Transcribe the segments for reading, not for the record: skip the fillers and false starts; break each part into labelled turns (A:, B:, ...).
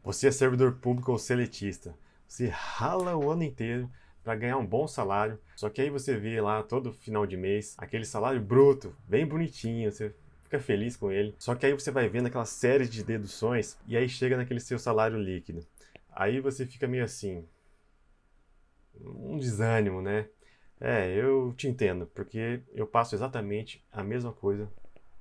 A: Você é servidor público ou seletista. Você rala o ano inteiro para ganhar um bom salário, só que aí você vê lá todo final de mês aquele salário bruto, bem bonitinho, você fica feliz com ele. Só que aí você vai vendo aquela série de deduções e aí chega naquele seu salário líquido. Aí você fica meio assim, um desânimo, né? É, eu te entendo, porque eu passo exatamente a mesma coisa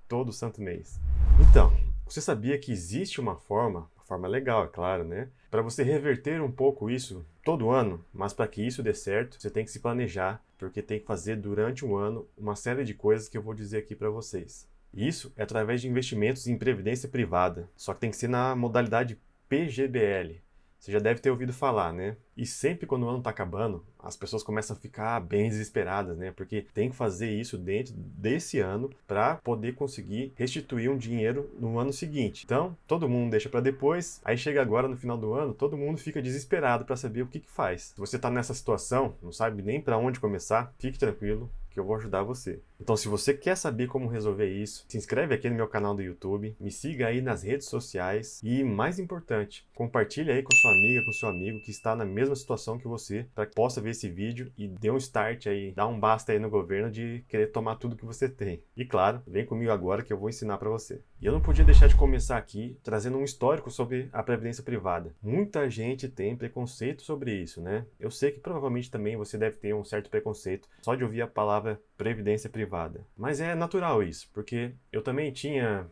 A: todo santo mês. Então, você sabia que existe uma forma legal, é claro, né? Para você reverter um pouco isso todo ano, mas para que isso dê certo, você tem que se planejar, porque tem que fazer durante um ano uma série de coisas que eu vou dizer aqui para vocês. Isso é através de investimentos em previdência privada, só que tem que ser na modalidade PGBL. Você já deve ter ouvido falar, né? E sempre quando o ano está acabando, as pessoas começam a ficar bem desesperadas, né? Porque tem que fazer isso dentro desse ano para poder conseguir restituir um dinheiro no ano seguinte. Então, todo mundo deixa para depois, aí chega agora no final do ano, todo mundo fica desesperado para saber o que faz. Se você está nessa situação, não sabe nem para onde começar, fique tranquilo, que eu vou ajudar você. Então, se você quer saber como resolver isso, se inscreve aqui no meu canal do YouTube, me siga aí nas redes sociais e, mais importante, compartilhe aí com sua amiga, com seu amigo que está na mesma situação que você, para que possa ver esse vídeo e dê um start aí, dá um basta aí no governo de querer tomar tudo que você tem. E claro, vem comigo agora que eu vou ensinar para você. E eu não podia deixar de começar aqui trazendo um histórico sobre a previdência privada. Muita gente tem preconceito sobre isso, né? Eu sei que provavelmente também você deve ter um certo preconceito só de ouvir a palavra previdência privada. Mas é natural isso, porque eu também tinha,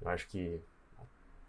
A: eu acho que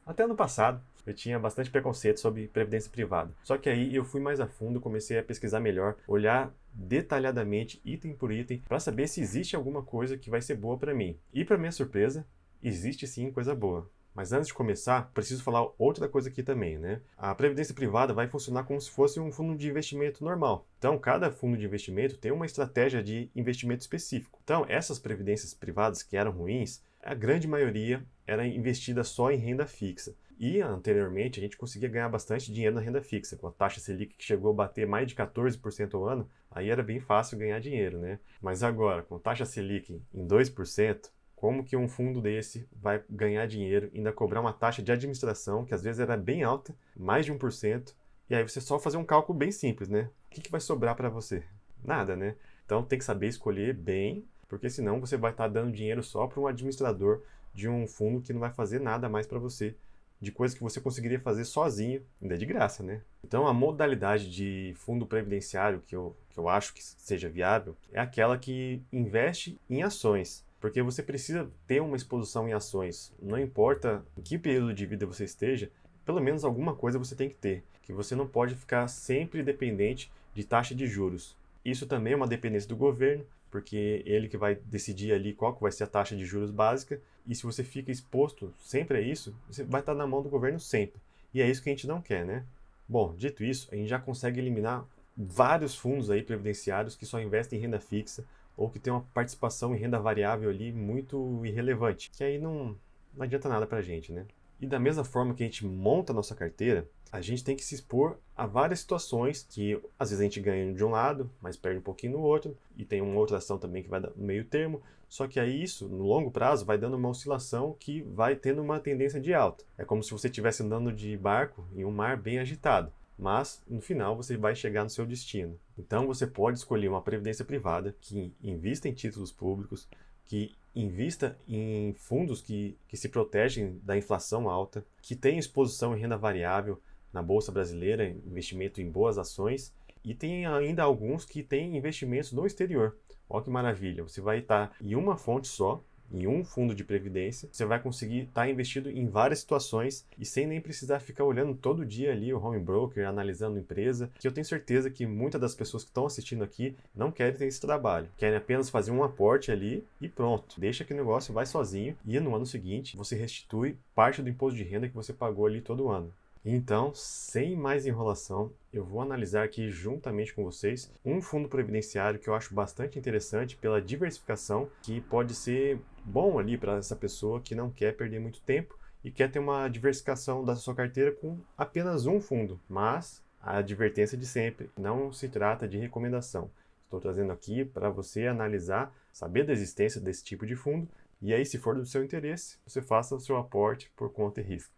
A: até ano passado, eu tinha bastante preconceito sobre previdência privada. Só que aí eu fui mais a fundo, comecei a pesquisar melhor, olhar detalhadamente, item por item, para saber se existe alguma coisa que vai ser boa para mim. E para minha surpresa, existe sim coisa boa. Mas antes de começar, preciso falar outra coisa aqui também, né? A previdência privada vai funcionar como se fosse um fundo de investimento normal. Então, cada fundo de investimento tem uma estratégia de investimento específico. Então, essas previdências privadas que eram ruins, a grande maioria era investida só em renda fixa. E anteriormente a gente conseguia ganhar bastante dinheiro na renda fixa, com a taxa Selic que chegou a bater mais de 14% ao ano, aí era bem fácil ganhar dinheiro, né? Mas agora, com taxa Selic em 2%, como que um fundo desse vai ganhar dinheiro e ainda cobrar uma taxa de administração, que às vezes era bem alta, mais de 1%, e aí você só fazer um cálculo bem simples, né? O que vai sobrar para você? Nada, né? Então tem que saber escolher bem, porque senão você vai estar dando dinheiro só para um administrador de um fundo que não vai fazer nada mais para você, de coisas que você conseguiria fazer sozinho, ainda de graça, né? Então a modalidade de fundo previdenciário que eu acho que seja viável é aquela que investe em ações. Porque você precisa ter uma exposição em ações. Não importa em que período de vida você esteja, pelo menos alguma coisa você tem que ter. Que você não pode ficar sempre dependente de taxa de juros. Isso também é uma dependência do governo, porque ele que vai decidir ali qual que vai ser a taxa de juros básica. E se você fica exposto sempre a isso, você vai estar na mão do governo sempre. E é isso que a gente não quer, né? Bom, dito isso, a gente já consegue eliminar vários fundos aí previdenciários que só investem em renda fixa ou que tem uma participação em renda variável ali muito irrelevante, que aí não adianta nada pra gente, né? E da mesma forma que a gente monta a nossa carteira, a gente tem que se expor a várias situações que às vezes a gente ganha de um lado, mas perde um pouquinho no outro, e tem uma outra ação também que vai no meio termo, só que aí isso, no longo prazo, vai dando uma oscilação que vai tendo uma tendência de alta. É como se você estivesse andando de barco em um mar bem agitado, mas no final você vai chegar no seu destino. Então você pode escolher uma previdência privada que invista em títulos públicos, que invista em fundos que se protegem da inflação alta, que tem exposição em renda variável na Bolsa Brasileira, investimento em boas ações, e tem ainda alguns que têm investimentos no exterior. Olha que maravilha, você vai estar em uma fonte só, em um fundo de previdência, você vai conseguir estar investido em várias situações e sem nem precisar ficar olhando todo dia ali o home broker, analisando a empresa, que eu tenho certeza que muitas das pessoas que estão assistindo aqui não querem ter esse trabalho, querem apenas fazer um aporte ali e pronto, deixa que o negócio vai sozinho e no ano seguinte você restitui parte do imposto de renda que você pagou ali todo ano. Então, sem mais enrolação, eu vou analisar aqui juntamente com vocês um fundo previdenciário que eu acho bastante interessante pela diversificação, que pode ser bom ali para essa pessoa que não quer perder muito tempo e quer ter uma diversificação da sua carteira com apenas um fundo. Mas a advertência de sempre, não se trata de recomendação. Estou trazendo aqui para você analisar, saber da existência desse tipo de fundo e aí, se for do seu interesse, você faça o seu aporte por conta e risco.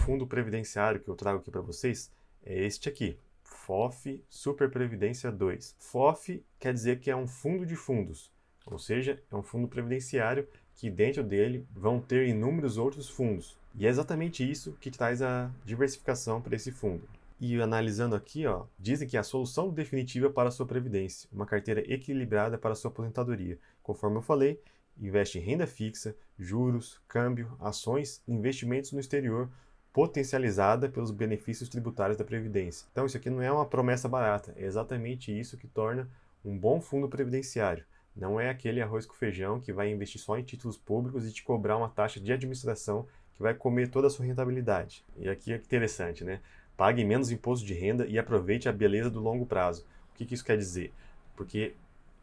A: fundo previdenciário que eu trago aqui para vocês é este aqui, FOF Super Previdência 2. FOF quer dizer que é um fundo de fundos, ou seja, é um fundo previdenciário que dentro dele vão ter inúmeros outros fundos. E é exatamente isso que traz a diversificação para esse fundo. E analisando aqui, ó, dizem que é a solução definitiva para a sua previdência, uma carteira equilibrada para a sua aposentadoria. Conforme eu falei, investe em renda fixa, juros, câmbio, ações, investimentos no exterior, potencializada pelos benefícios tributários da Previdência. Então isso aqui não é uma promessa barata, é exatamente isso que torna um bom fundo previdenciário. Não é aquele arroz com feijão que vai investir só em títulos públicos e te cobrar uma taxa de administração que vai comer toda a sua rentabilidade. E aqui é interessante, né? Pague menos imposto de renda e aproveite a beleza do longo prazo. O que isso quer dizer? Porque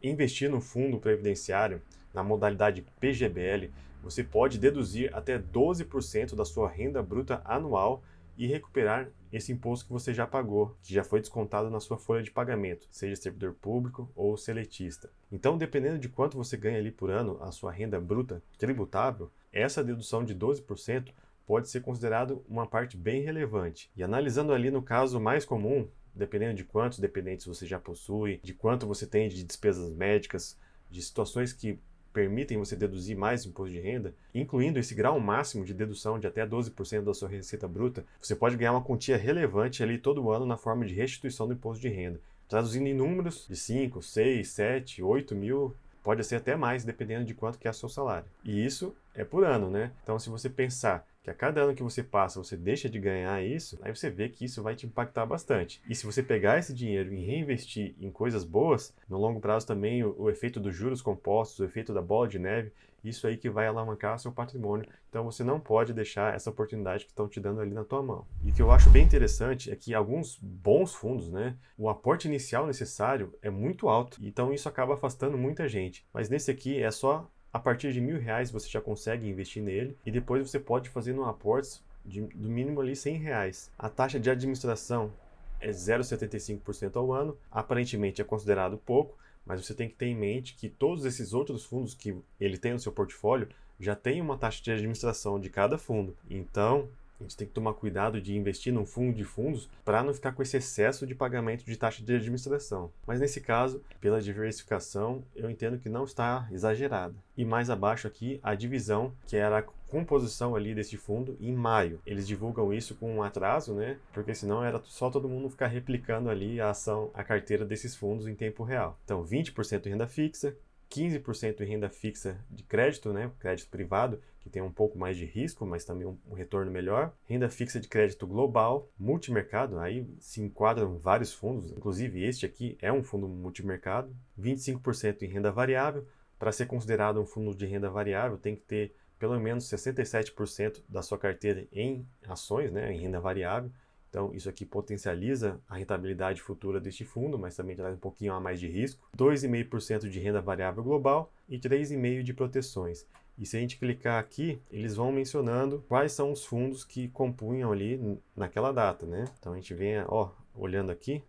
A: investir no fundo previdenciário, na modalidade PGBL, você pode deduzir até 12% da sua renda bruta anual e recuperar esse imposto que você já pagou, que já foi descontado na sua folha de pagamento, seja servidor público ou seletista. Então, dependendo de quanto você ganha ali por ano, a sua renda bruta tributável, essa dedução de 12% pode ser considerado uma parte bem relevante. E analisando ali no caso mais comum, dependendo de quantos dependentes você já possui, de quanto você tem de despesas médicas, de situações que permitem você deduzir mais imposto de renda, incluindo esse grau máximo de dedução de até 12% da sua receita bruta, você pode ganhar uma quantia relevante ali todo ano na forma de restituição do imposto de renda, traduzindo em números de 5, 6, 7, 8 mil, pode ser até mais, dependendo de quanto que é o seu salário. E isso é por ano, né? Então, se você pensar que a cada ano que você passa, você deixa de ganhar isso, aí você vê que isso vai te impactar bastante. E se você pegar esse dinheiro e reinvestir em coisas boas, no longo prazo também o efeito dos juros compostos, o efeito da bola de neve, isso aí que vai alavancar seu patrimônio. Então você não pode deixar essa oportunidade que estão te dando ali na tua mão. E o que eu acho bem interessante é que alguns bons fundos, né, o aporte inicial necessário é muito alto, então isso acaba afastando muita gente. Mas nesse aqui é só a partir de R$1.000 você já consegue investir nele e depois você pode fazer no aportes do mínimo ali R$100. A taxa de administração é 0,75% ao ano, aparentemente é considerado pouco, mas você tem que ter em mente que todos esses outros fundos que ele tem no seu portfólio já tem uma taxa de administração de cada fundo. Então, a gente tem que tomar cuidado de investir num fundo de fundos para não ficar com esse excesso de pagamento de taxa de administração. Mas nesse caso, pela diversificação, eu entendo que não está exagerada. E mais abaixo aqui, a divisão, que era a composição ali desse fundo em maio. Eles divulgam isso com um atraso, né? Porque senão era só todo mundo ficar replicando ali a carteira desses fundos em tempo real. Então, 20% em renda fixa, 15% em renda fixa de crédito, né? Crédito privado, que tem um pouco mais de risco, mas também um retorno melhor. Renda fixa de crédito global, multimercado, aí se enquadram vários fundos, inclusive este aqui é um fundo multimercado. 25% em renda variável. Para ser considerado um fundo de renda variável, tem que ter pelo menos 67% da sua carteira em ações, né? Em renda variável. Então, isso aqui potencializa a rentabilidade futura deste fundo, mas também traz um pouquinho a mais de risco. 2,5% de renda variável global e 3,5% de proteções. E se a gente clicar aqui, eles vão mencionando quais são os fundos que compunham ali naquela data, né? Então, a gente vem, ó, olhando aqui,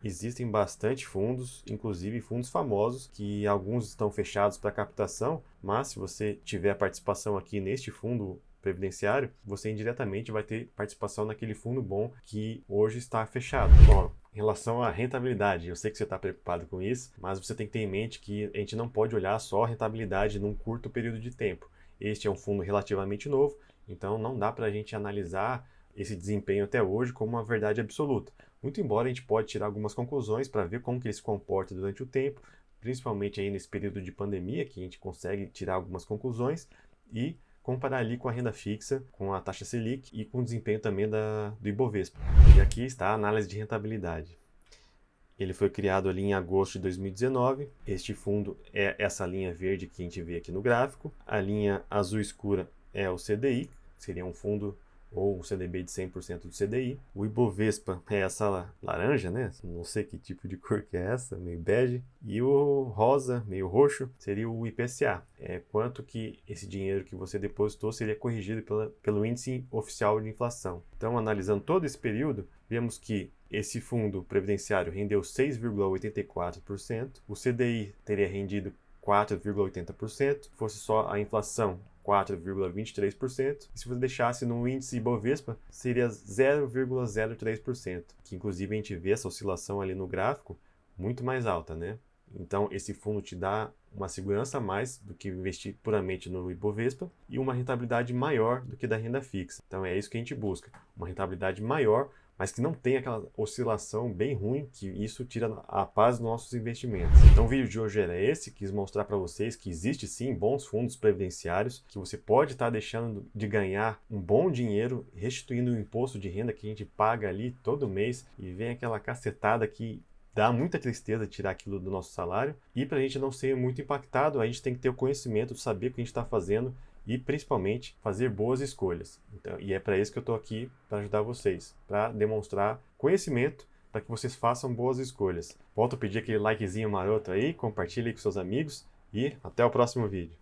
A: existem bastante fundos, inclusive fundos famosos, que alguns estão fechados para captação, mas se você tiver a participação aqui neste fundo previdenciário, você indiretamente vai ter participação naquele fundo bom que hoje está fechado. Bom, em relação à rentabilidade, eu sei que você está preocupado com isso, mas você tem que ter em mente que a gente não pode olhar só a rentabilidade num curto período de tempo. Este é um fundo relativamente novo, então não dá para a gente analisar esse desempenho até hoje como uma verdade absoluta. Muito embora a gente pode tirar algumas conclusões para ver como que ele se comporta durante o tempo, principalmente aí nesse período de pandemia, que a gente consegue tirar algumas conclusões e comparar ali com a renda fixa, com a taxa Selic e com o desempenho também do Ibovespa. E aqui está a análise de rentabilidade. Ele foi criado ali em agosto de 2019. Este fundo é essa linha verde que a gente vê aqui no gráfico. A linha azul escura é o CDI, seria um fundo ou um CDB de 100% do CDI. O Ibovespa é essa laranja, né? Não sei que tipo de cor que é essa, meio bege. E o rosa, meio roxo, seria o IPCA. É quanto que esse dinheiro que você depositou seria corrigido pelo índice oficial de inflação. Então, analisando todo esse período, vemos que esse fundo previdenciário rendeu 6,84%, o CDI teria rendido 4,80%, fosse só a inflação 4,23%, e se você deixasse no índice Ibovespa, seria 0,03%, que inclusive a gente vê essa oscilação ali no gráfico muito mais alta, né? Então, esse fundo te dá uma segurança a mais do que investir puramente no Ibovespa e uma rentabilidade maior do que da renda fixa. Então, é isso que a gente busca, uma rentabilidade maior, mas que não tenha aquela oscilação bem ruim, que isso tira a paz dos nossos investimentos. Então, o vídeo de hoje era esse, quis mostrar para vocês que existe sim bons fundos previdenciários, que você pode estar deixando de ganhar um bom dinheiro, restituindo o imposto de renda que a gente paga ali todo mês, e vem aquela cacetada que dá muita tristeza tirar aquilo do nosso salário. E para a gente não ser muito impactado, a gente tem que ter o conhecimento de saber o que a gente está fazendo e principalmente fazer boas escolhas. Então, e é para isso que eu estou aqui, para ajudar vocês, para demonstrar conhecimento para que vocês façam boas escolhas. Volto a pedir aquele likezinho maroto aí, compartilhe com seus amigos e até o próximo vídeo.